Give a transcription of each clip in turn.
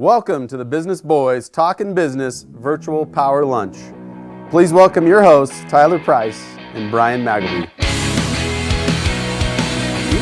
Welcome to the Business Boys Talkin-Business Virtual Power Lunch. Please welcome your hosts, Tyler Price and Brian Magleby.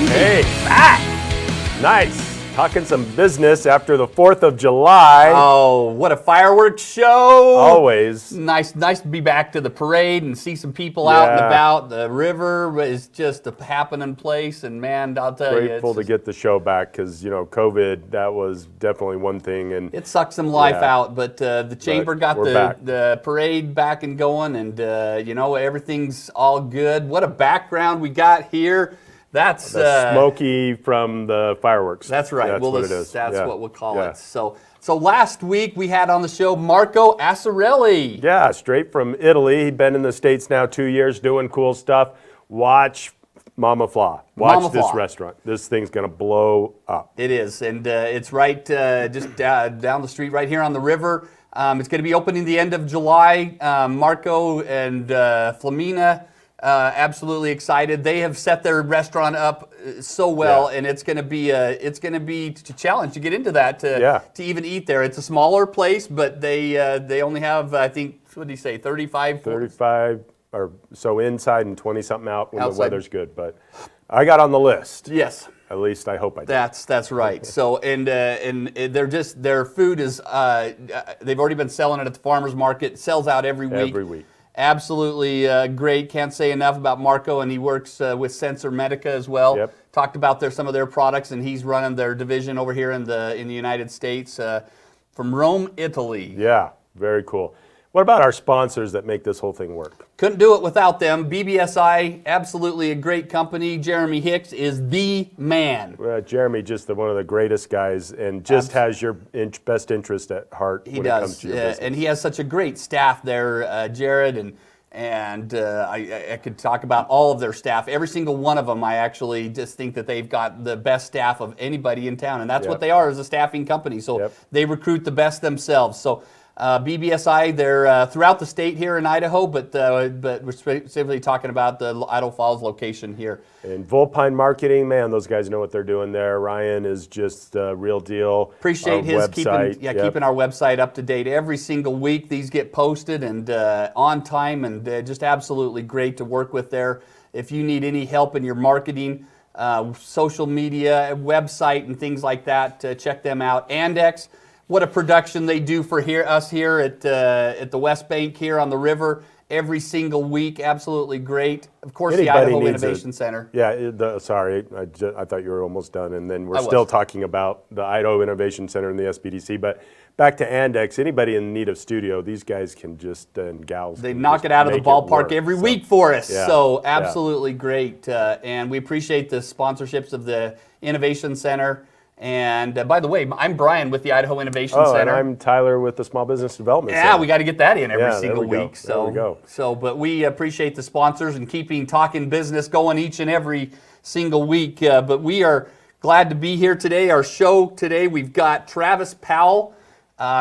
Hey, back! Nice. Talking some business after the 4th of July. Oh, what a fireworks show! Always. Nice to be back to the parade and see some people out and about. The river is just a happening place, and man, I'll tell you, grateful to get the show back because, you know, COVID, that was definitely one thing. And it sucked some life out, but the chamber got the parade back and going, and you know, everything's all good. What a background we got here. That's smoky from the fireworks. That's right. That's what it is. That's what we'll call it. So last week we had on the show Marco Assarelli. Yeah, straight from Italy. He'd been in the States now 2 years doing cool stuff. Watch Mama Fla. Watch this restaurant. This thing's going to blow up. It is, and it's right just down the street right here on the river. It's going to be opening the end of July. Marco and Flamina. Absolutely excited. They have set their restaurant up so well, and it's going to be a challenge to get into that to even eat there. It's a smaller place, but they only have, I think, what did he say, 35 or so inside and 20 something out when the weather's good. But I got on the list. Yes. At least I hope I did. That's right. So and they're just, their food is they've already been selling it at the farmers market. It sells out every week. Every week. Absolutely great. Can't say enough about Marco, and he works with Sensor Medica as well. Yep. Talked about some of their products, and he's running their division over here in the United States from Rome, Italy. Yeah, very cool. What about our sponsors that make this whole thing work? Couldn't do it without them. BBSI, absolutely a great company. Jeremy Hicks is the man. Jeremy, just one of the greatest guys, and just has your best interest at heart when it comes to your business. And he has such a great staff there, Jared, and I could talk about all of their staff. Every single one of them, I actually just think that they've got the best staff of anybody in town, and that's what they are as a staffing company. So they recruit the best themselves. So BBSI, they're throughout the state here in Idaho, but we're specifically talking about the Idaho Falls location here. And Volpine Marketing, man, those guys know what they're doing there. Ryan is just a real deal. Appreciate his keeping our website up to date every single week. These get posted and on time, and just absolutely great to work with there. If you need any help in your marketing, social media, website, and things like that, check them out. FanX. What a production they do for us here at the West Bank here on the river every single week. Absolutely great. Of course, the Idaho Innovation Center. Yeah, sorry, I thought you were almost done, and then we're still talking about the Idaho Innovation Center and the SBDC. But back to FanX, anybody in need of studio, these guys can just, and gals, they knock it out of the ballpark every week for us. So absolutely great. And we appreciate the sponsorships of the Innovation Center. And by the way, I'm Brian with the Idaho Innovation Center. And I'm Tyler with the Small Business Development Center. Yeah, we got to get that in every single week. There we go. But we appreciate the sponsors and keeping Talking Business going each and every single week. But we are glad to be here today. Our show today, we've got Travis Powell.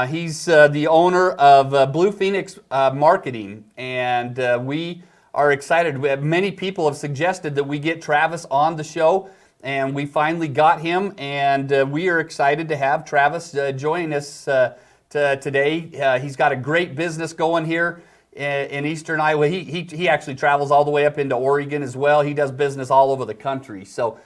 He's the owner of Blue Phoenix Marketing, and we are excited. Many people have suggested that we get Travis on the show. And we finally got him, and we are excited to have Travis join us today. He's got a great business going here in eastern Iowa. He actually travels all the way up into Oregon as well. He does business all over the country. So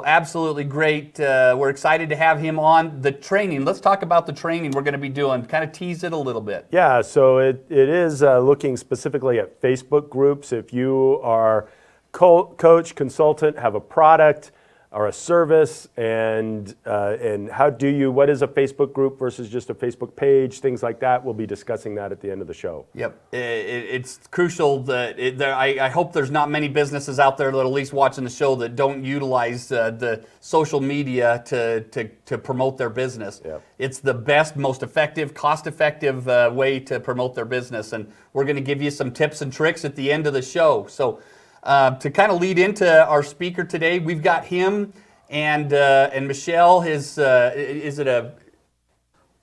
absolutely great. We're excited to have him on. The training, let's talk about the training we're going to be doing. Kind of tease it a little bit. Yeah, so it is looking specifically at Facebook groups. If you are coach, consultant, have a product, or a service, and what is a Facebook group versus just a Facebook page, things like that. We'll be discussing that at the end of the show. Yep, it's crucial that I hope there's not many businesses out there that are at least watching the show that don't utilize the social media to promote their business. Yep. It's the best, most effective, cost-effective way to promote their business, and we're going to give you some tips and tricks at the end of the show. So. To kind of lead into our speaker today, we've got him and Michelle. Is it a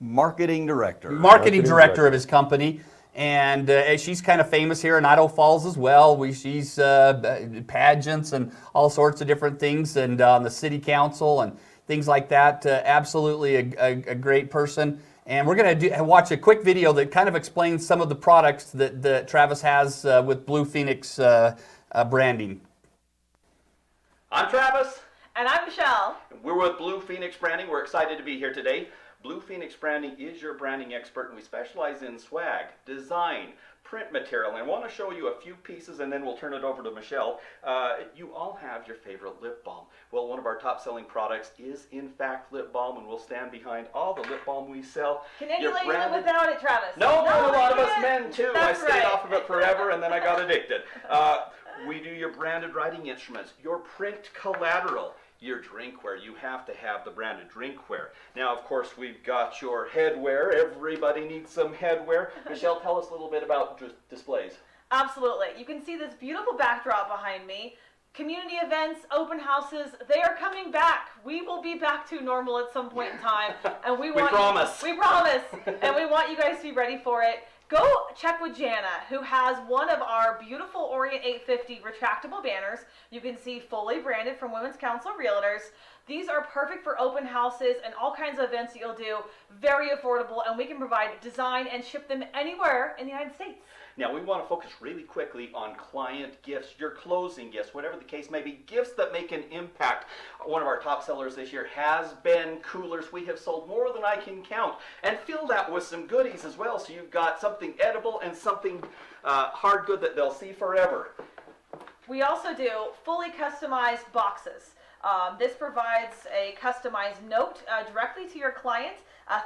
marketing director? Marketing director of his company, and she's kind of famous here in Idaho Falls as well. She's pageants and all sorts of different things, and on the city council and things like that. Absolutely a great person. And we're going to watch a quick video that kind of explains some of the products that Travis has with Blue Phoenix branding. I'm Travis. And I'm Michelle. We're with Blue Phoenix Branding. We're excited to be here today. Blue Phoenix Branding is your branding expert, and we specialize in swag, design, print material. And I want to show you a few pieces, and then we'll turn it over to Michelle. You all have your favorite lip balm. Well, one of our top-selling products is, in fact, lip balm, and we'll stand behind all the lip balm we sell. Can any lady live without it, Travis? No, a lot of us men, too. That's I stayed right. off of it forever, and then I got addicted. We do your branded writing instruments, your print collateral, your drinkware. You have to have the branded drinkware. Now, of course, we've got your headwear. Everybody needs some headwear. Michelle, tell us a little bit about displays. Absolutely. You can see this beautiful backdrop behind me. Community events, open houses, they are coming back. We will be back to normal at some point in time. And we promise. We promise. And we want you guys to be ready for it. Go check with Jana, who has one of our beautiful Orient 850 retractable banners. You can see fully branded from Women's Council Realtors. These are perfect for open houses and all kinds of events that you'll do. Very affordable, and we can provide design and ship them anywhere in the United States. Now, we want to focus really quickly on client gifts, your closing gifts, whatever the case may be, gifts that make an impact. One of our top sellers this year has been coolers. We have sold more than I can count, and fill that with some goodies as well, so you've got something edible and something hard good that they'll see forever. We also do fully customized boxes. This provides a customized note directly to your client,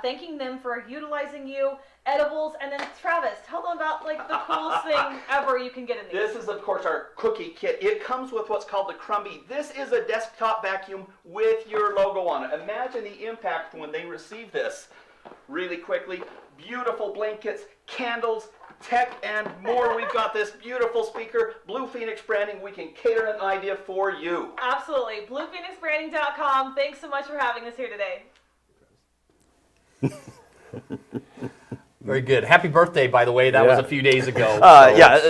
thanking them for utilizing you, edibles, and then Travis, tell them about like the coolest thing ever you can get in these. This is, of course, our cookie kit. It comes with what's called the Crumby. This is a desktop vacuum with your logo on it. Imagine the impact when they receive this. Really quickly, beautiful blankets, candles, tech, and more. We've got this beautiful speaker, Blue Phoenix Branding. We can cater an idea for you. Absolutely. BluePhoenixBranding.com. Thanks so much for having us here today. Very good. Happy birthday, by the way. That was a few days ago.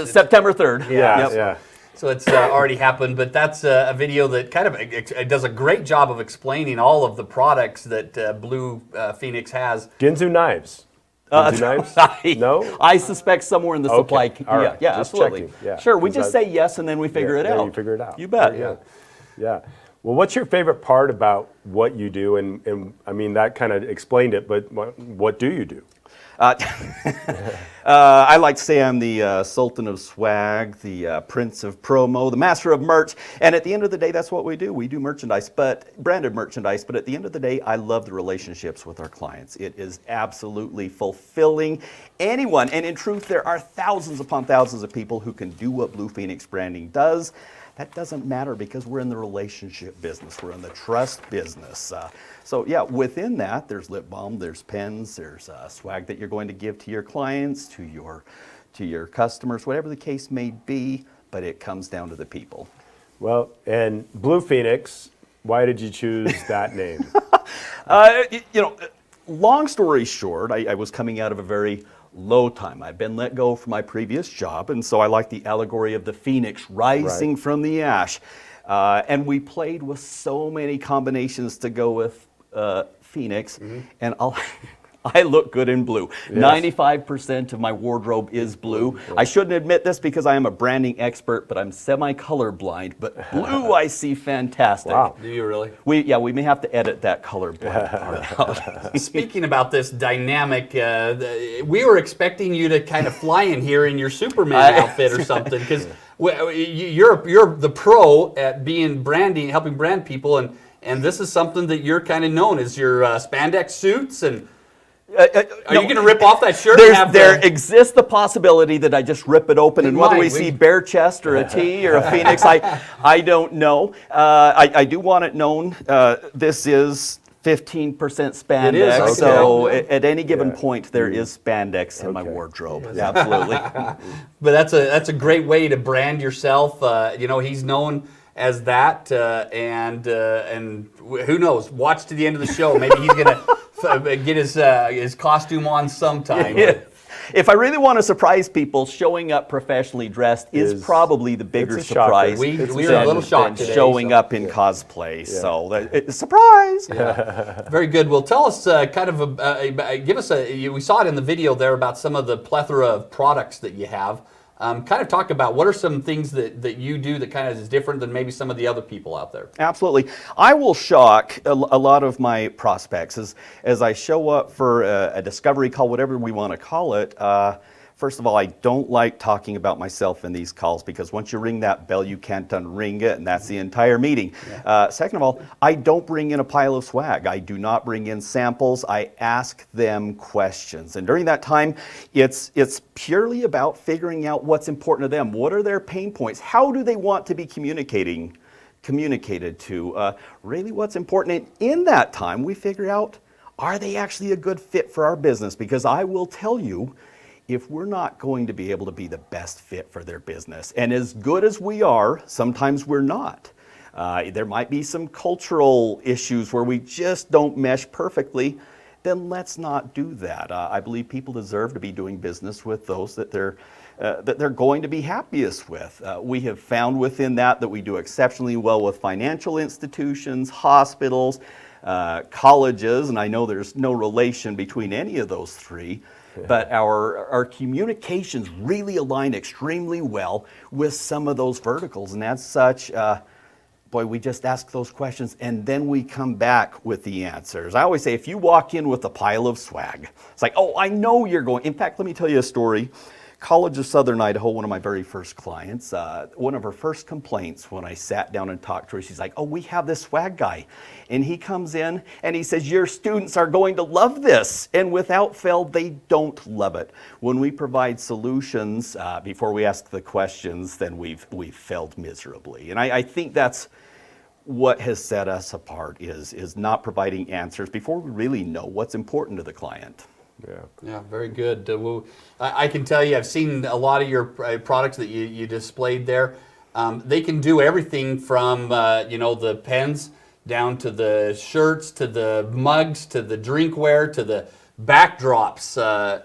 September 3rd. Yeah. So it's already happened, but that's a video that kind of it does a great job of explaining all of the products that Blue Phoenix has. Ginzu knives. Ginzu knives? No? I suspect somewhere in the supply. All right. Yeah, Just absolutely. checking. Yeah. Sure, we just say yes and then we figure it out. You figure it out. You bet. Yeah. Well, what's your favorite part about what you do? And I mean, that kind of explained it, but what do you do? I like to say I'm the Sultan of Swag, the Prince of Promo, the Master of Merch, and at the end of the day, that's what we do. We do merchandise, but branded merchandise, but at the end of the day, I love the relationships with our clients. It is absolutely fulfilling. Anyone, and in truth, there are thousands upon thousands of people who can do what Blue Phoenix Branding does. That doesn't matter because we're in the relationship business. We're in the trust business. So yeah, within that, there's lip balm, there's pens, there's swag that you're going to give to your clients, to your customers, whatever the case may be, but it comes down to the people. Well, and Blue Phoenix, why did you choose that name? Long story short, I was coming out of a very low time. I've been let go from my previous job, and so I like the allegory of the phoenix rising from the ash. And we played with so many combinations to go with Phoenix, and I look good in blue. Yes. 95% of my wardrobe is blue. I shouldn't admit this because I am a branding expert, but I'm semi-color blind. But blue I see fantastic. Wow. Do you really? We may have to edit that color blind part out. Speaking about this dynamic, we were expecting you to kind of fly in here in your Superman outfit or something, because you're the pro at being branding, helping brand people, and this is something that you're kind of known as your spandex suits and. Are you going to rip off that shirt? There exists the possibility that I just rip it open, and whether we see bare chest or a T or a phoenix, I don't know. I do want it known. This is 15% spandex, it is, okay. So at any given point, there is spandex in my wardrobe. Absolutely. But that's a great way to brand yourself. He's known as that, and who knows? Watch to the end of the show. Maybe he's going to get his costume on sometime. if I really want to surprise people, showing up professionally dressed is probably the bigger it's a shocker. surprise. We are a little shocked than today. showing up in cosplay. So it's a surprise. Very good. Well, tell us give us we saw it in the video there about some of the plethora of products that you have. Kind of talk about what are some things that you do that kind of is different than maybe some of the other people out there. Absolutely. I will shock a lot of my prospects as I show up for a discovery call, whatever we want to call it. First of all, I don't like talking about myself in these calls because once you ring that bell, you can't unring it, and that's the entire meeting. Second of all, I don't bring in a pile of swag. I do not bring in samples. I ask them questions. And during that time, it's purely about figuring out what's important to them. What are their pain points? How do they want to be communicated to? Really what's important. And in that time, we figure out, are they actually a good fit for our business? Because I will tell you, if we're not going to be able to be the best fit for their business, and as good as we are, sometimes we're not. There might be some cultural issues where we just don't mesh perfectly, then let's not do that. I believe people deserve to be doing business with those that they're going to be happiest with. We have found within that we do exceptionally well with financial institutions, hospitals, colleges, and I know there's no relation between any of those three. But our communications really align extremely well with some of those verticals. And as such, we just ask those questions and then we come back with the answers. I always say, if you walk in with a pile of swag, it's like, oh, I know you're going. In fact, let me tell you a story. College of Southern Idaho, one of my very first clients, one of her first complaints when I sat down and talked to her, she's like, oh, we have this swag guy. And he comes in and he says, your students are going to love this. And without fail, they don't love it. When we provide solutions before we ask the questions, then we've failed miserably. And I think that's what has set us apart is not providing answers before we really know what's important to the client. Yeah, very good. Well, I can tell you, I've seen a lot of your products that you displayed there. They can do everything from the pens down to the shirts, to the mugs, to the drinkware, to the backdrops,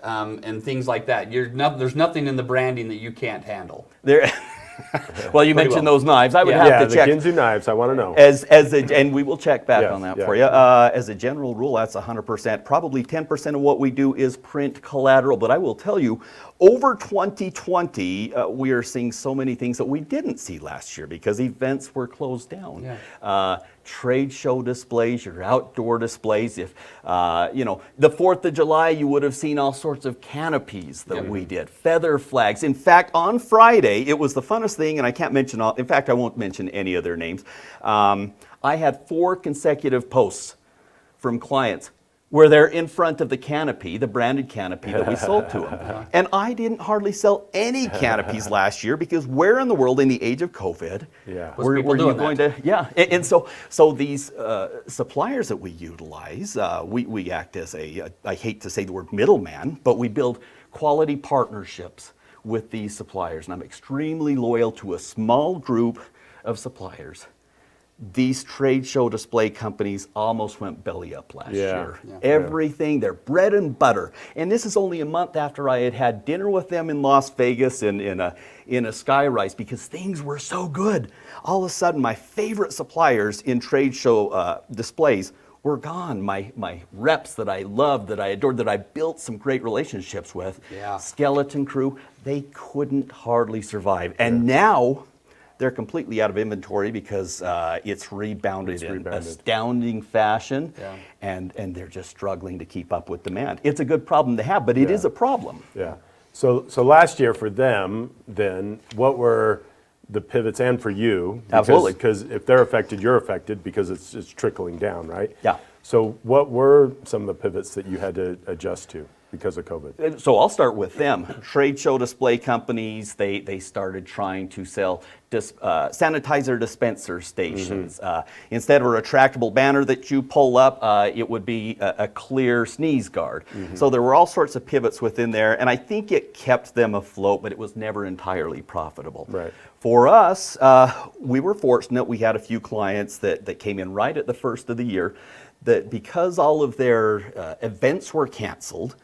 and things like that. There's nothing in the branding that you can't handle. Well, you mentioned those knives. I would have to check. Yeah, the Ginsu knives, I want to know. And we will check back on that for you. As a general rule, that's 100%. Probably 10% of what we do is print collateral. But I will tell you, over 2020, we are seeing so many things that we didn't see last year because events were closed down. Trade show displays, your outdoor displays. If, the 4th of July, you would have seen all sorts of canopies that we did, feather flags. In fact, on Friday, it was the funnest thing, and I can't mention all, in fact, I won't mention any of their names. I had 4 consecutive posts from clients where they're in front of the canopy, the branded canopy that we sold to them. And I didn't hardly sell any canopies last year because where in the world in the age of COVID were you going to, and so these suppliers that we utilize, we act as I hate to say the word middleman, but we build quality partnerships with these suppliers. And I'm extremely loyal to a small group of suppliers. These trade show display companies almost went belly up last year. Everything, their bread and butter. And this is only a month after I had dinner with them in Las Vegas in a Sky Rise because things were so good. All of a sudden, my favorite suppliers in trade show displays were gone. My reps that I loved, that I adored, that I built some great relationships with, skeleton crew, they couldn't hardly survive. And now they're completely out of inventory because it's rebounded in astounding fashion, and they're just struggling to keep up with demand. It's a good problem to have, but it is a problem. So last year for them, then, what were the pivots, and for you? Absolutely. Because if they're affected, you're affected because it's trickling down, right? Yeah. So what were some of the pivots that you had to adjust to because of COVID? So I'll start with them. Trade show display companies, they started trying to sell sanitizer dispenser stations. Instead of a retractable banner that you pull up, it would be a clear sneeze guard. So there were all sorts of pivots within there, and I think it kept them afloat, but it was never entirely profitable. Right. For us, we were fortunate. We had a few clients that came in right at the first of the year that because all of their events were canceled,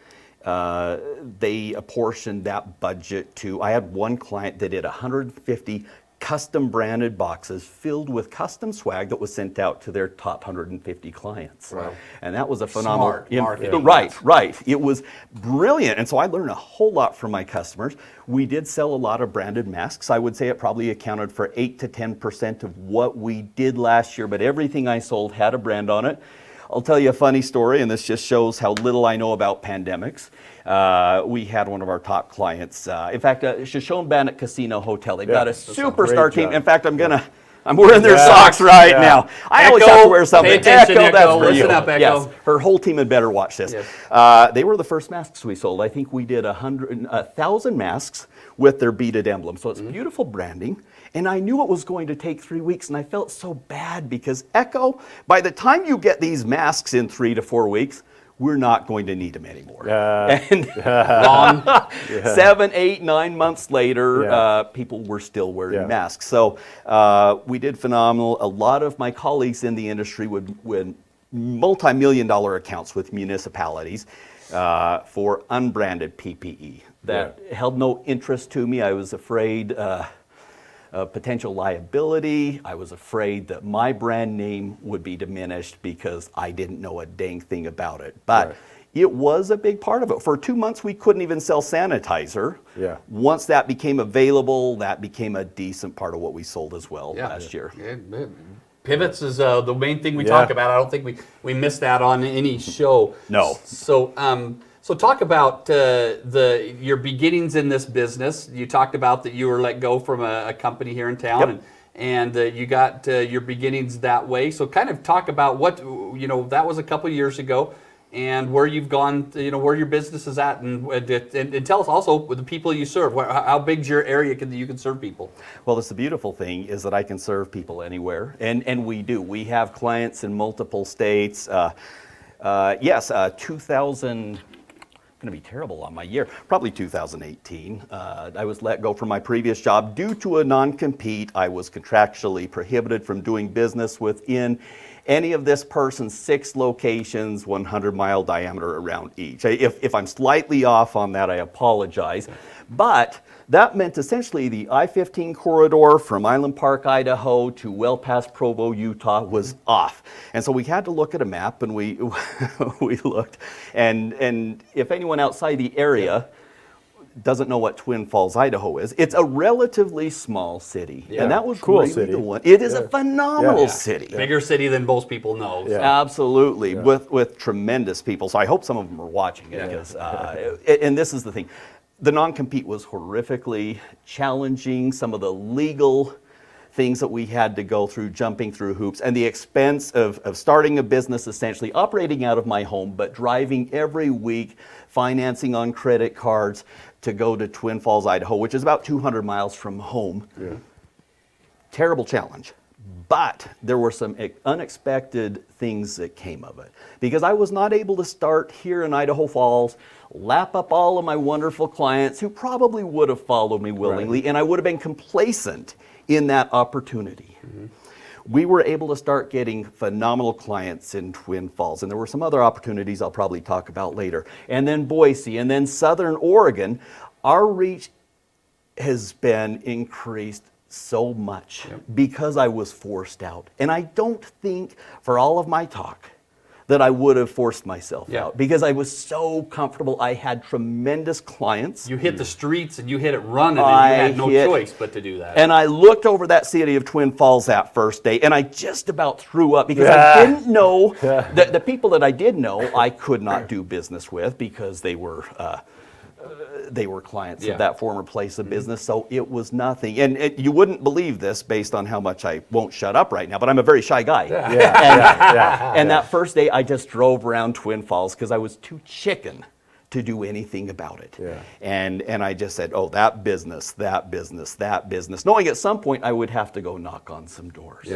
they apportioned that budget to, I had one client that did 150 custom branded boxes filled with custom swag that was sent out to their top 150 clients. Wow. And that was a phenomenal. Smart marketing. Right. It was brilliant. And so I learned a whole lot from my customers. We did sell a lot of branded masks. I would say it probably accounted for 8 to 10% of what we did last year, but everything I sold had a brand on it. I'll tell you a funny story, and this just shows how little I know about pandemics. We had one of our top clients. In fact, Shoshone Bandit Casino Hotel. They've got a superstar team. In fact, I'm wearing their socks right now. I always have to wear something. Pay attention, Echo. That's for Listen you. up, Echo. Yes, her whole team had better watch this. Yes. They were the first masks we sold. I think we did 1,000 masks with their beaded emblem. So it's beautiful branding. And I knew it was going to take 3 weeks, and I felt so bad because Echo, by the time you get these masks in 3 to 4 weeks, we're not going to need them anymore. And 7, 8, 9 months later, people were still wearing masks. So we did phenomenal. A lot of my colleagues in the industry would win multi-million-dollar accounts with municipalities for unbranded PPE. That held no interest to me. I was afraid of potential liability. I was afraid that my brand name would be diminished because I didn't know a dang thing about it. But it was a big part of it. For 2 months, we couldn't even sell sanitizer. Once that became available, that became a decent part of what we sold as well last year. Pivots is the main thing we talk about. I don't think we missed that on any show. No. So talk about your beginnings in this business. You talked about that you were let go from a company here in town, and you got your beginnings that way. So kind of talk about what, that was a couple of years ago, and where you've gone, where your business is at, and tell us also the people you serve. How big's your area that you can serve people? Well, that's the beautiful thing is that I can serve people anywhere, and we do. We have clients in multiple states. 2000. Going to be terrible on my year, probably 2018. I was let go from my previous job due to a non-compete. I was contractually prohibited from doing business within any of this person's 6 locations, 100-mile diameter around each. If I'm slightly off on that, I apologize. But that meant essentially the I-15 corridor from Island Park, Idaho to well past Provo, Utah was off. And so we had to look at a map, and we looked. And if anyone outside the area doesn't know what Twin Falls, Idaho is, it's a relatively small city. And that was cool really city. the one. It is a phenomenal city. Bigger city than most people know. So. Absolutely, with tremendous people. So I hope some of them are watching it because, and this is the thing. The non-compete was horrifically challenging. Some of the legal things that we had to go through, jumping through hoops, and the expense of starting a business, essentially operating out of my home, but driving every week, financing on credit cards to go to Twin Falls, Idaho, which is about 200 miles from home. Terrible challenge. But there were some unexpected things that came of it. Because I was not able to start here in Idaho Falls, lap up all of my wonderful clients who probably would have followed me willingly, and I would have been complacent in that opportunity. We were able to start getting phenomenal clients in Twin Falls, and there were some other opportunities I'll probably talk about later. And then Boise, and then Southern Oregon. Our reach has been increased so much because I was forced out. And I don't think for all of my talk that I would have forced myself out because I was so comfortable. I had tremendous clients. You hit the streets and you hit it running, and you had no choice but to do that. And I looked over that city of Twin Falls that first day, and I just about threw up because I didn't know the people that I did know I could not do business with because they were clients of that former place of business, so it was nothing. And you wouldn't believe this based on how much I won't shut up right now, but I'm a very shy guy. And that first day, I just drove around Twin Falls because I was too chicken to do anything about it. And I just said, oh, that business, knowing at some point I would have to go knock on some doors.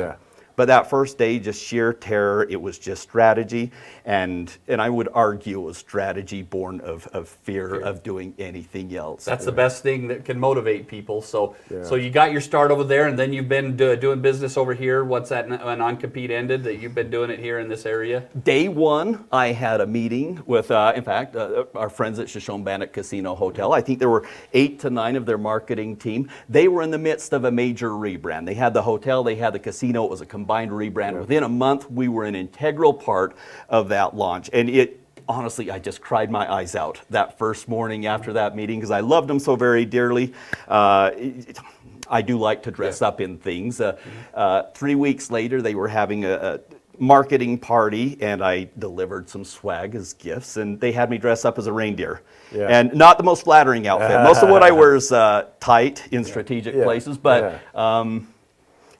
But that first day, just sheer terror. It was just strategy, and I would argue it was strategy born of fear of doing anything else. That's the best thing that can motivate people. So you got your start over there, and then you've been doing business over here. What's that non-compete ended that you've been doing it here in this area? Day one, I had a meeting with, in fact, our friends at Shoshone Bandit Casino Hotel. I think there were 8 to 9 of their marketing team. They were in the midst of a major rebrand. They had the hotel, they had the casino. It was a combined rebrand. Yeah. Within a month, we were an integral part of that launch. And honestly, I just cried my eyes out that first morning after that meeting because I loved them so very dearly. I do like to dress up in things. 3 weeks later, they were having a marketing party, and I delivered some swag as gifts, and they had me dress up as a reindeer. Yeah. And not the most flattering outfit. Most of what I wear is tight in strategic places, but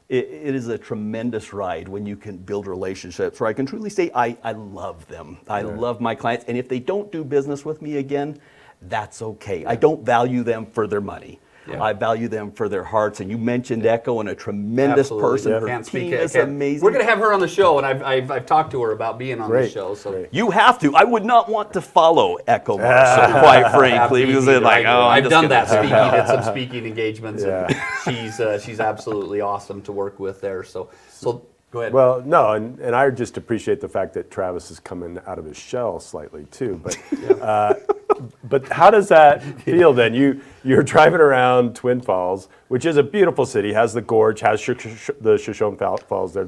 it is a tremendous ride when you can build relationships where I can truly say I love them. I love my clients, and if they don't do business with me again, that's okay. I don't value them for their money. Yeah. I value them for their hearts. And you mentioned Echo, and a tremendous person. Her team is amazing. We're going to have her on the show, and I've talked to her about being on the show. So you have to. I would not want to follow Echo Marshall, quite frankly, because they're like, I've done that speaking at some speaking engagements, and she's absolutely awesome to work with there. So go ahead. Well, no, and I just appreciate the fact that Travis is coming out of his shell slightly too. But but how does that feel then? You're driving around Twin Falls, which is a beautiful city, has the gorge, has the Shoshone Falls there.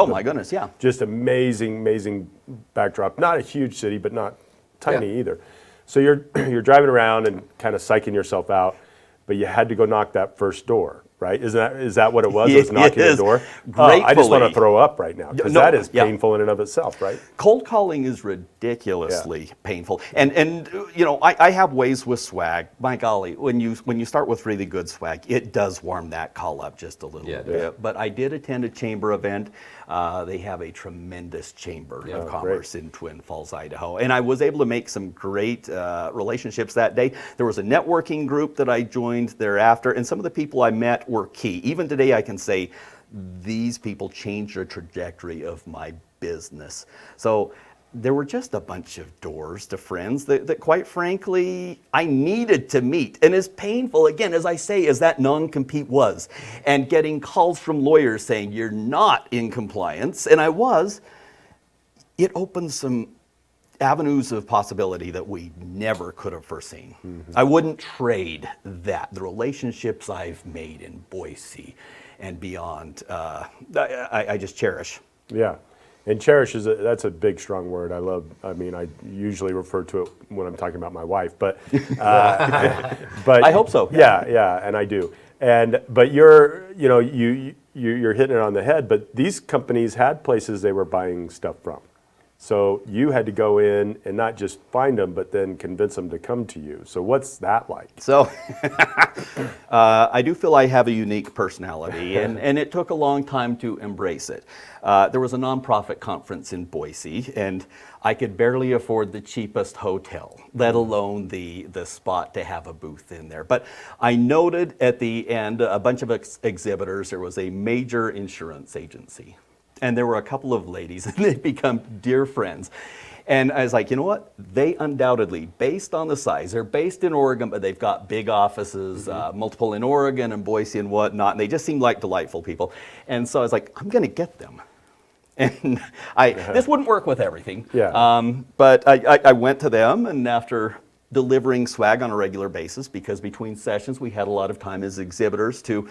My goodness, yeah. Just amazing backdrop. Not a huge city, but not tiny either. So you're driving around and kind of psyching yourself out, but you had to go knock that first door. Right? Is that what it was? It was knocking the door? I just want to throw up right now because that is painful in and of itself, right? Cold calling is ridiculously painful. And I have ways with swag. My golly, when you start with really good swag, it does warm that call up just a little bit. Yeah. But I did attend a chamber event. They have a tremendous chamber of commerce in Twin Falls, Idaho. And I was able to make some great relationships that day. There was a networking group that I joined thereafter, and some of the people I met were key. Even today I can say these people changed the trajectory of my business. So there were just a bunch of doors to friends that quite frankly I needed to meet. And as painful, again, as I say, as that non-compete was, and getting calls from lawyers saying you're not in compliance, and I was, it opened some avenues of possibility that we never could have foreseen. Mm-hmm. I wouldn't trade that. The relationships I've made in Boise and beyond, I just cherish. Yeah. And cherish that's a big, strong word. I usually refer to it when I'm talking about my wife, but but I hope so. Yeah, and I do. But you're hitting it on the head. But these companies had places they were buying stuff from. So you had to go in and not just find them, but then convince them to come to you. So what's that like? So I do feel I have a unique personality, and it took a long time to embrace it. There was a nonprofit conference in Boise, and I could barely afford the cheapest hotel, let alone the spot to have a booth in there. But I noted at the end a bunch of exhibitors. There was a major insurance agency. And there were a couple of ladies, and they've become dear friends. And I was like, you know what? They undoubtedly, based on the size, they're based in Oregon, but they've got big offices, multiple in Oregon and Boise and whatnot, and they just seem like delightful people. And so I was like, I'm going to get them. And this wouldn't work with everything. Yeah. But I went to them, and after delivering swag on a regular basis, because between sessions we had a lot of time as exhibitors to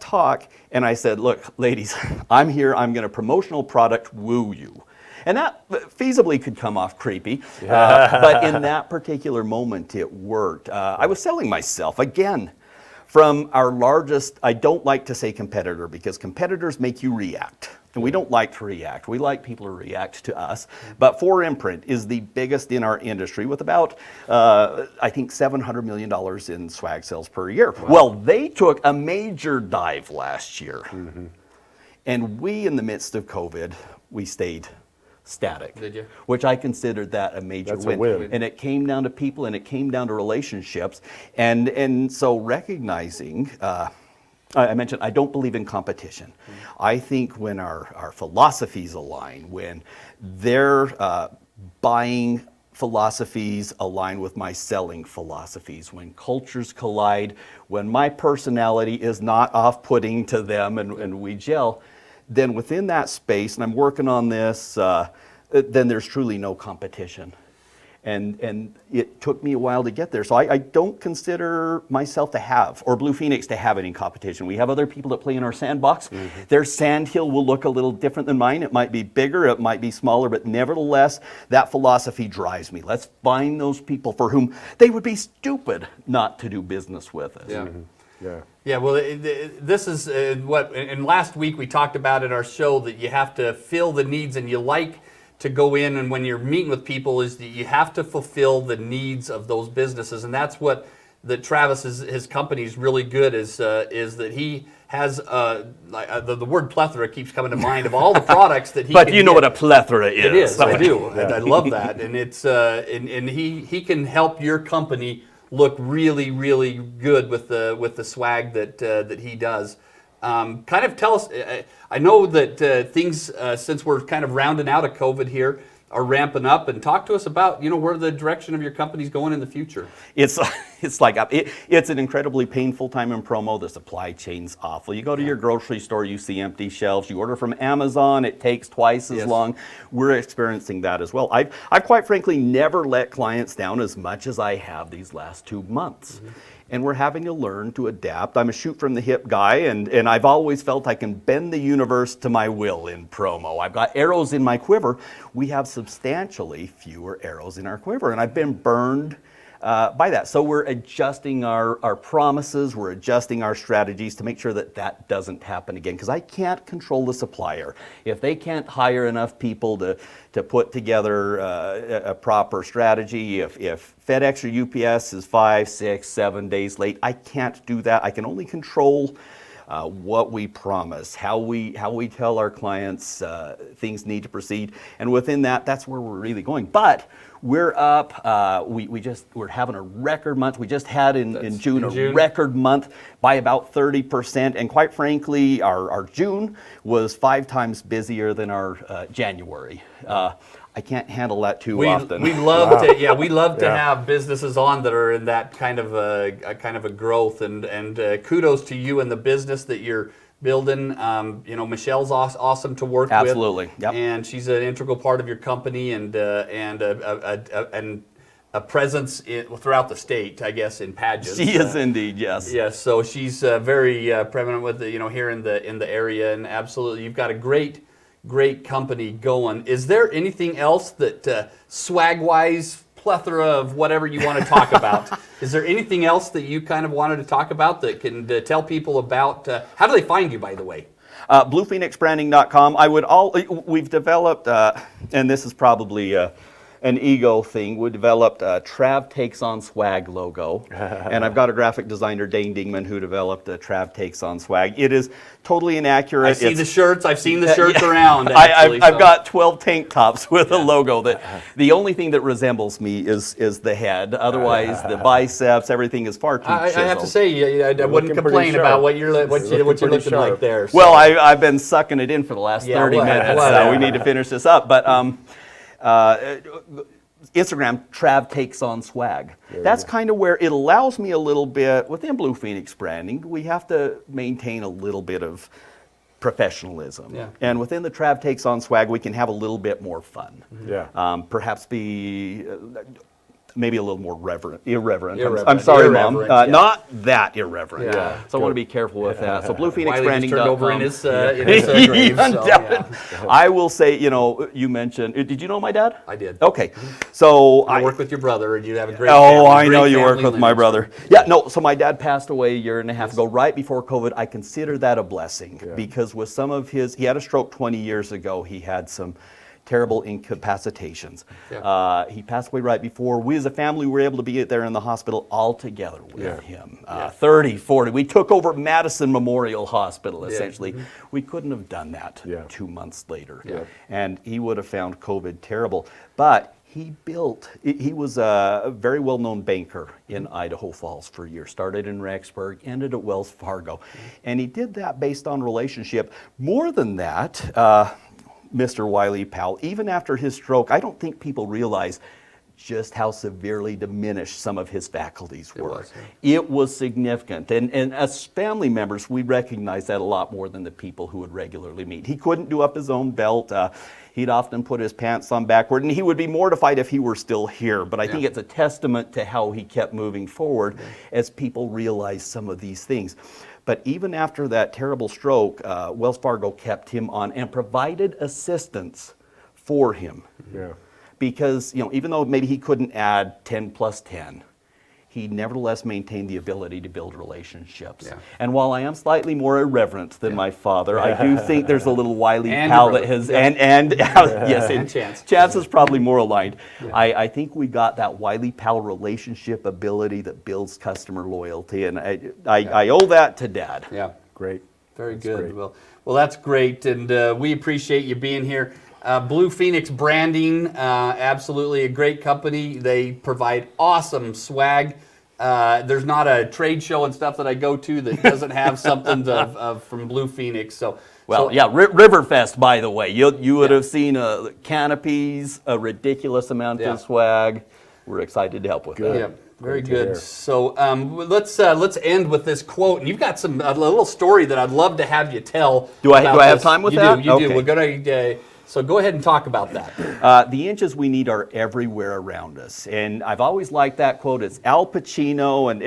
talk, and I said, look, ladies, I'm here, I'm going to promotional product woo you. And that feasibly could come off creepy, but in that particular moment it worked. I was selling myself, again, from our largest, I don't like to say competitor, because competitors make you react. And we don't like to react. We like people to react to us. But 4imprint is the biggest in our industry with about, I think, $700 million in swag sales per year. Wow. Well, they took a major dive last year. Mm-hmm. And we, in the midst of COVID, we stayed static. Did you? Which I considered that a major win. And it came down to people, and it came down to relationships. And so recognizing I mentioned I don't believe in competition. I think when our philosophies align, when their buying philosophies align with my selling philosophies, when cultures collide, when my personality is not off-putting to them and we gel, then within that space, and I'm working on this, then there's truly no competition. And it took me a while to get there. So I don't consider myself to have, or Blue Phoenix to have any competition. We have other people that play in our sandbox. Their sandhill will look a little different than mine. It might be bigger, it might be smaller, but nevertheless, that philosophy drives me. Let's find those people for whom they would be stupid not to do business with us. Yeah. Yeah. Yeah, well, this is what, and last week we talked about at our show that you have to fill the needs, and you like to go in, and when you're meeting with people, is that you have to fulfill the needs of those businesses, and that's what that Travis, his company is really good, is that he has the word plethora keeps coming to mind of all the products that he. But can you know get. what a plethora is. It is. I do. Yeah. I love that, and it's and he can help your company look really, really good with the swag that he does. Kind of tell us. I know that things since we're kind of rounding out of COVID here are ramping up, and talk to us about where the direction of your company's going in the future. It's an incredibly painful time in promo. The supply chain's awful. You go to your grocery store, you see empty shelves. You order from Amazon, it takes twice as long. We're experiencing that as well. I've quite frankly never let clients down as much as I have these last 2 months. And we're having to learn to adapt. I'm a shoot from the hip guy, and I've always felt I can bend the universe to my will in promo. I've got arrows in my quiver. We have substantially fewer arrows in our quiver, and I've been burned by that. So we're adjusting our promises, we're adjusting our strategies to make sure that that doesn't happen again, because I can't control the supplier. If they can't hire enough people to put together a proper strategy, if FedEx or UPS is 5, 6, 7 days late, I can't do that. I can only control what we promise, how we tell our clients things need to proceed, and within that, that's where we're really going. But we're up. We're having a record month. We just had in June a record month by about 30%, and quite frankly, our June was 5 times busier than our January. I can't handle that too often. We love to have businesses on that are in that kind of a growth, and kudos to you and the business that you're building. Michelle's awesome to work with. Absolutely. Yep. And she's an integral part of your company, and a presence throughout the state, I guess, in pageants. She is indeed, yes. Yes, so she's very prevalent with here in the area, and absolutely, you've got a great company going. Is there anything else that swag-wise, plethora of whatever you want to talk about? Is there anything else that you kind of wanted to talk about that can tell people about? How do they find you, by the way? BluePhoenixBranding.com. We've developed, and this is probably an ego thing. We developed a Trav Takes on Swag logo. And I've got a graphic designer, Dane Dingman, who developed a Trav Takes on Swag. It is totally inaccurate. I see the shirts. I've seen the shirts around. I've got 12 tank tops with a logo that the only thing that resembles me is the head. Otherwise, the biceps, everything is far too chiseled. I have to say, I wouldn't complain about what you're looking like there. So. Well, I've been sucking it in for the last 30 minutes, so we need to finish this up. But Instagram, Trav Takes on Swag. That's kind of where it allows me a little bit, within Blue Phoenix Branding, we have to maintain a little bit of professionalism. Yeah. And within the Trav Takes on Swag, we can have a little bit more fun. Yeah. Perhaps be maybe a little more irreverent. I'm sorry, Mom. Yeah. Not that irreverent. Yeah. So I want to be careful with that. So BluePhoenixBranding.com. Wiley just turned over in his grave. So, I will say, you mentioned, did you know my dad? I did. Okay. So I work with your brother, and you have a great family. Oh, I know you work with my lineage. brother. Yeah, no, so my dad passed away a year and a half ago, right before COVID. I consider that a blessing because with some of he had a stroke 20 years ago. He had some terrible incapacitations. Yeah. He passed away right before. We as a family were able to be there in the hospital all together with him. 30, 40. We took over Madison Memorial Hospital, essentially. We couldn't have done that 2 months later. And he would have found COVID terrible. But he was a very well-known banker in Idaho Falls for years. Started in Rexburg, ended at Wells Fargo. And he did that based on relationship. More than that, Mr. Wiley Powell, even after his stroke, I don't think people realize just how severely diminished some of his faculties were. It was significant. And as family members, we recognize that a lot more than the people who would regularly meet. He couldn't do up his own belt. He'd often put his pants on backward, and he would be mortified if he were still here. But I think it's a testament to how he kept moving forward as people realized some of these things. But even after that terrible stroke, Wells Fargo kept him on and provided assistance for him. Because, even though maybe he couldn't add 10 plus 10, he nevertheless maintained the ability to build relationships. And while I am slightly more irreverent than my father, I do think there's a little Wiley Powell that has, yes, and Chance is probably more aligned. I think we got that Wiley Powell relationship ability that builds customer loyalty, and I owe that to Dad. Yeah. Great. Very That's good. great. Well, that's great, and we appreciate you being here. Blue Phoenix Branding, absolutely a great company. They provide awesome swag. There's not a trade show and stuff that I go to that doesn't have something from Blue Phoenix. Riverfest, by the way. You would have seen canopies, a ridiculous amount of swag. We're excited to help with that. Yeah. Very good. So let's end with this quote. And you've got a little story that I'd love to have you tell. Do I have time with that? You do. We're gonna. So go ahead and talk about that. The inches we need are everywhere around us. And I've always liked that quote. It's Al Pacino. And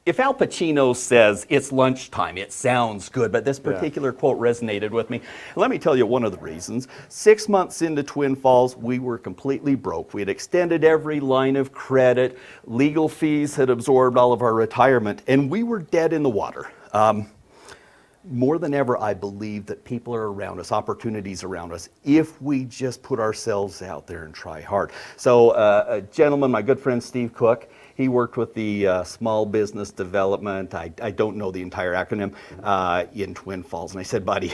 if Al Pacino says it's lunchtime, it sounds good. But this particular quote resonated with me. Let me tell you one of the reasons. 6 months into Twin Falls, we were completely broke. We had extended every line of credit. Legal fees had absorbed all of our retirement. And we were dead in the water. More than ever, I believe that people are around us, opportunities around us, if we just put ourselves out there and try hard. So a gentleman, my good friend Steve Cook, he worked with the Small Business Development, I don't know the entire acronym, in Twin Falls. And I said, buddy,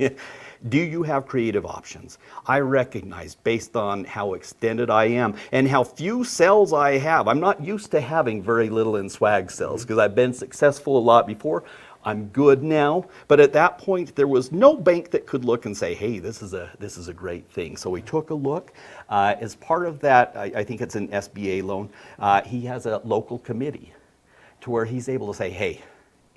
do you have creative options? I recognize, based on how extended I am and how few sales I have, I'm not used to having very little in swag sales because I've been successful a lot before. I'm good now, but at that point there was no bank that could look and say, "Hey, this is a great thing." So we took a look. As part of that, I think it's an SBA loan. He has a local committee to where he's able to say, "Hey,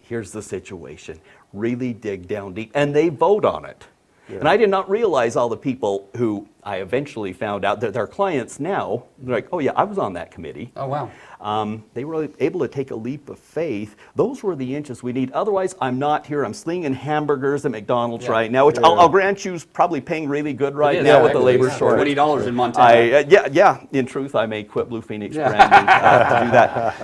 here's the situation. Really dig down deep," and they vote on it. And I did not realize all the people who I eventually found out that they're clients now. They're like, "Oh yeah, I was on that committee." Oh wow. They were able to take a leap of faith. Those were the inches we need. Otherwise, I'm not here. I'm slinging hamburgers at McDonald's right now, which I'll grant you is probably paying really good right now with the labor shortage. $20 in Montana. In truth, I may quit Blue Phoenix Branding to do that.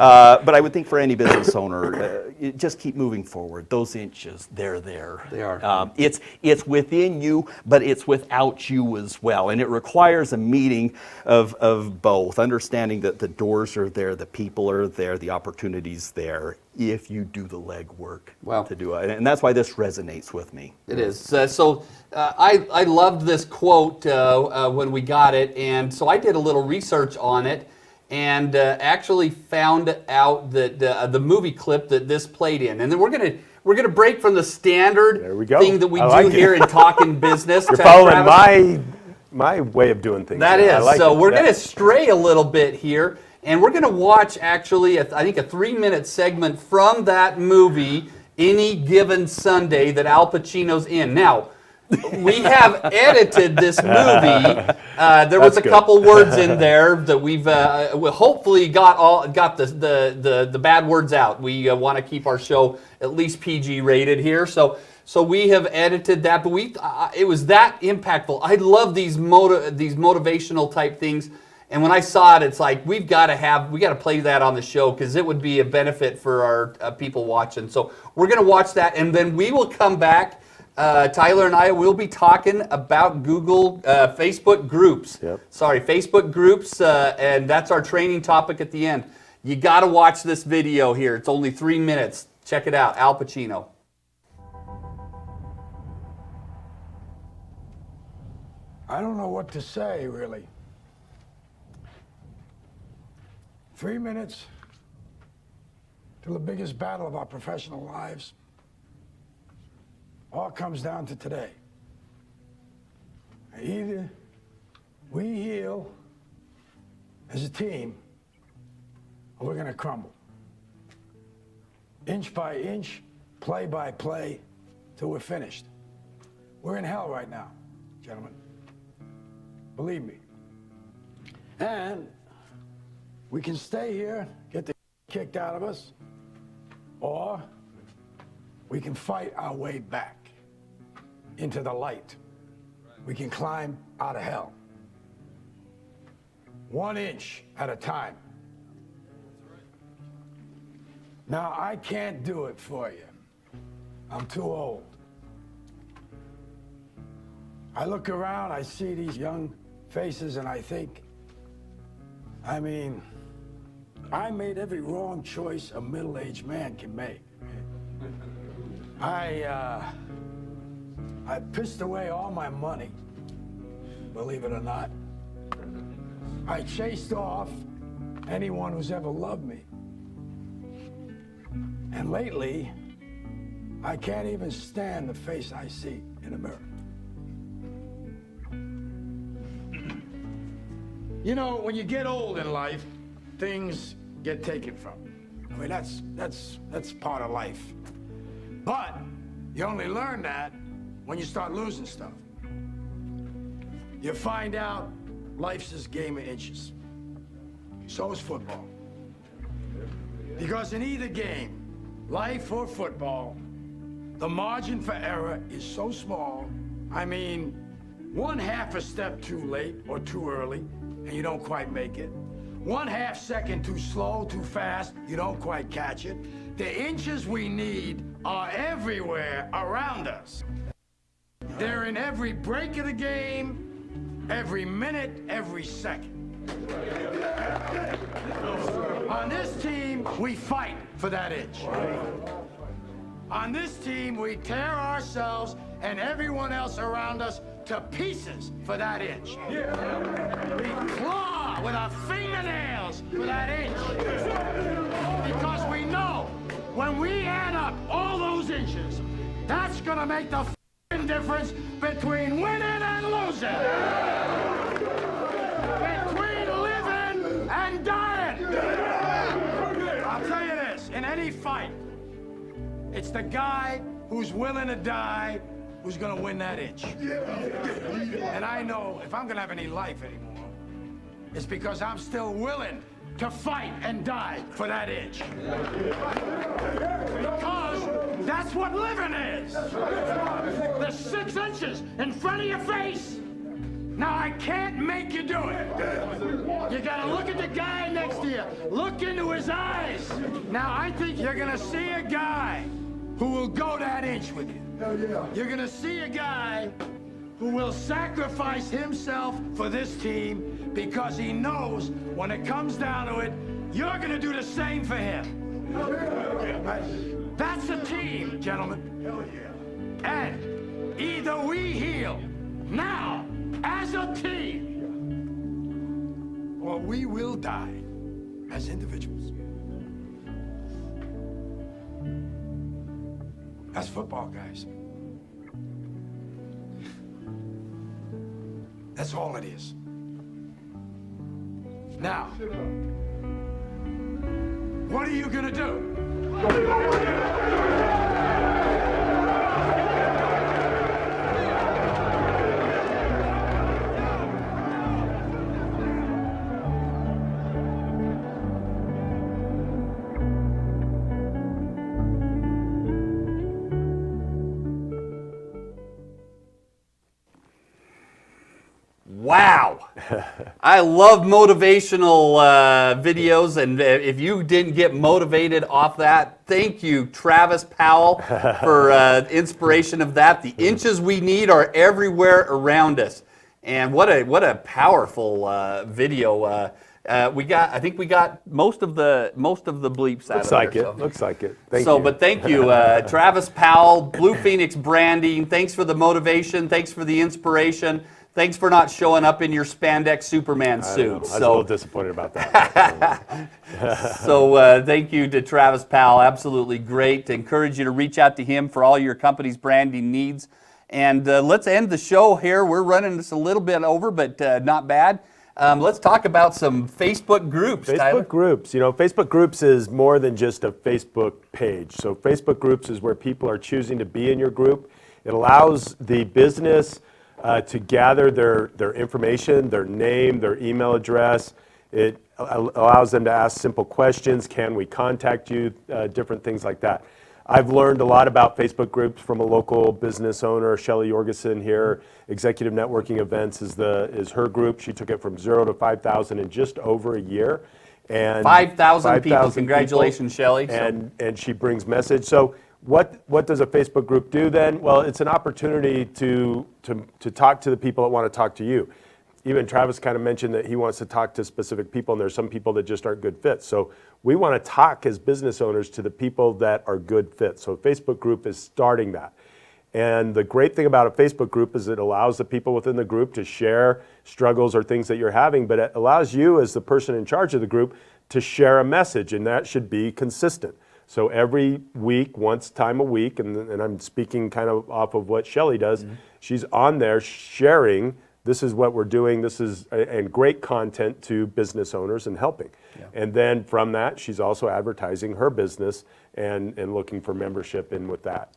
But I would think for any business owner, just keep moving forward. Those inches, they're there. They are. It's within you, but it's without you as well. And it requires a meeting of both, understanding that the doors are there, the people are there, the opportunities there, if you do the legwork to do it. And that's why this resonates with me. It is. I loved this quote when we got it, and so I did a little research on it and actually found out that the movie clip that this played in. And then we're gonna break from the standard thing that we do here in Talkin' Business. You're following my way of doing things. That is. We're going to stray a little bit here, and we're going to watch actually, I think, a 3-minute segment from that movie, Any Given Sunday, that Al Pacino's in. Now, we have edited this movie. There was a couple words in there that we've hopefully got the bad words out. We want to keep our show at least PG rated here, so we have edited that, but it was that impactful. I love these motivational type things, and when I saw it, it's like we got to play that on the show because it would be a benefit for our people watching. So we're going to watch that, and then we will come back Tyler and I will be talking about Facebook groups. Yep. Sorry, Facebook groups, and that's our training topic at the end. You got to watch this video here. It's only 3 minutes. Check it out. Al Pacino. I don't know what to say, really. 3 minutes till the biggest battle of our professional lives. All comes down to today. Either we heal as a team, or we're going to crumble. Inch by inch, play by play, till we're finished. We're in hell right now, gentlemen. Believe me. And we can stay here, get the kicked out of us, or we can fight our way back into the light. We can climb out of hell. 1 inch at a time. Now, I can't do it for you. I'm too old. I look around, I see these young faces, and I think, I mean, I made every wrong choice a middle-aged man can make. I pissed away all my money, believe it or not. I chased off anyone who's ever loved me. And lately, I can't even stand the face I see in the mirror. You know, when you get old in life, things get taken from you. I mean, that's part of life. But you only learn that when you start losing stuff. You find out life's this game of inches. So is football. Because in either game, life or football, the margin for error is so small. I mean, 1/2 a step too late or too early, and you don't quite make it. 1/2 second too slow, too fast, you don't quite catch it. The inches we need are everywhere around us. They're in every break of the game, every minute, every second. On this team, we fight for that inch. On this team, we tear ourselves and everyone else around us to pieces for that inch. We claw with our fingernails for that inch. Because we know when we add up all those inches, that's gonna make the difference between winning and losing. Between living and dying. I'll tell you this, in any fight, it's the guy who's willing to die who's gonna win that inch. And I know if I'm gonna have any life anymore, it's because I'm still willing to fight and die for that inch. Because that's what living is. The 6 inches in front of your face. Now, I can't make you do it. You gotta look at the guy next to you. Look into his eyes. Now, I think you're gonna see a guy who will go that inch with you. You're gonna see a guy who will sacrifice himself for this team because he knows when it comes down to it, you're gonna do the same for him. That's a team, gentlemen. And either we heal now as a team, or we will die as individuals. That's football, guys. That's all it is. Now, what are you gonna do? Wow. I love motivational videos, and if you didn't get motivated off that, thank you, Travis Powell, for inspiration of that. The inches we need are everywhere around us. And what a powerful video. I think we got most of the bleeps out of there. Looks like it. Thank you. But thank you, Travis Powell, Blue Phoenix Branding. Thanks for the motivation. Thanks for the inspiration. Thanks for not showing up in your spandex Superman suit. I was a little disappointed about that. So thank you to Travis Powell. Absolutely great. Encourage you to reach out to him for all your company's branding needs. And let's end the show here. We're running this a little bit over, but not bad. Let's talk about some Facebook groups, Tyler. Facebook groups. You know, Facebook groups is more than just a Facebook page. So Facebook groups is where people are choosing to be in your group. It allows the business to gather their information, their name, their email address. It allows them to ask simple questions. Can we contact you? Different things like that. I've learned a lot about Facebook groups from a local business owner, Shelly Jorgensen here. Executive Networking Events is her group. She took it from 0 to 5,000 in just over a year. And 5,000 people. Congratulations, Shelly. And she brings message. So what does a Facebook group do then? Well, it's an opportunity to talk to the people that want to talk to you. Even Travis kind of mentioned that he wants to talk to specific people, and there's some people that just aren't good fits. So we want to talk as business owners to the people that are good fits. So a Facebook group is starting that. And the great thing about a Facebook group is it allows the people within the group to share struggles or things that you're having, but it allows you as the person in charge of the group to share a message, and that should be consistent. So every week, once time a week, and I'm speaking kind of off of what Shelly does, she's on there sharing, this is what we're doing, this is, and great content to business owners and helping. Yeah. And then from that, she's also advertising her business and looking for membership in with that.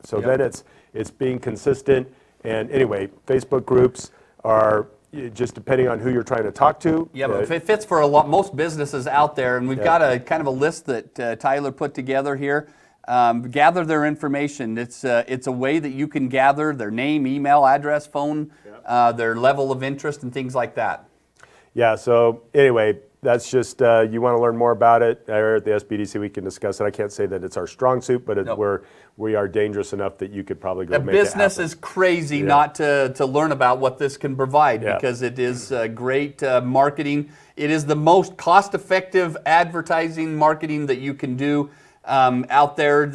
So then it's being consistent. And anyway, Facebook groups are just depending on who you're trying to talk to. Yeah, but it fits for most businesses out there, and we've got a kind of a list that Tyler put together here. Gather their information. It's a way that you can gather their name, email, address, phone, their level of interest, and things like that. Yeah. So anyway, that's just you want to learn more about it. Or at the SBDC, we can discuss it. I can't say that it's our strong suit, but we are dangerous enough that you could probably go make it happen. Business is crazy not to learn about what this can provide because it is great marketing. It is the most cost-effective advertising marketing that you can do out there.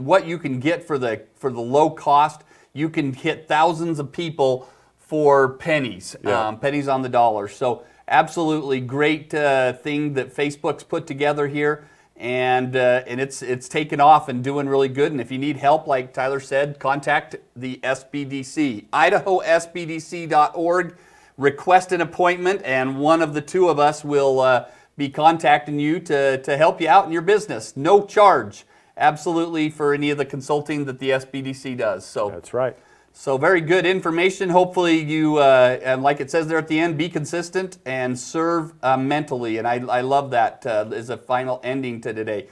What you can get for the low cost, you can hit thousands of people for pennies, pennies on the dollar. So absolutely great thing that Facebook's put together here. And it's taken off and doing really good. And if you need help, like Tyler said, contact the SBDC, IdahoSBDC.org. Request an appointment, and one of the two of us will be contacting you to help you out in your business. No charge, absolutely, for any of the consulting that the SBDC does. So that's right. So very good information. Hopefully you, and like it says there at the end, be consistent and serve mentally. And I love that as a final ending to today.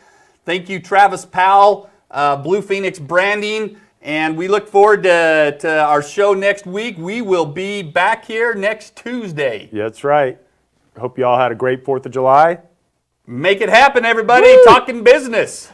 Thank you, Travis Powell, Blue Phoenix Branding. And we look forward to our show next week. We will be back here next Tuesday. Yeah, that's right. Hope you all had a great 4th of July. Make it happen, everybody. Woo! Talking business.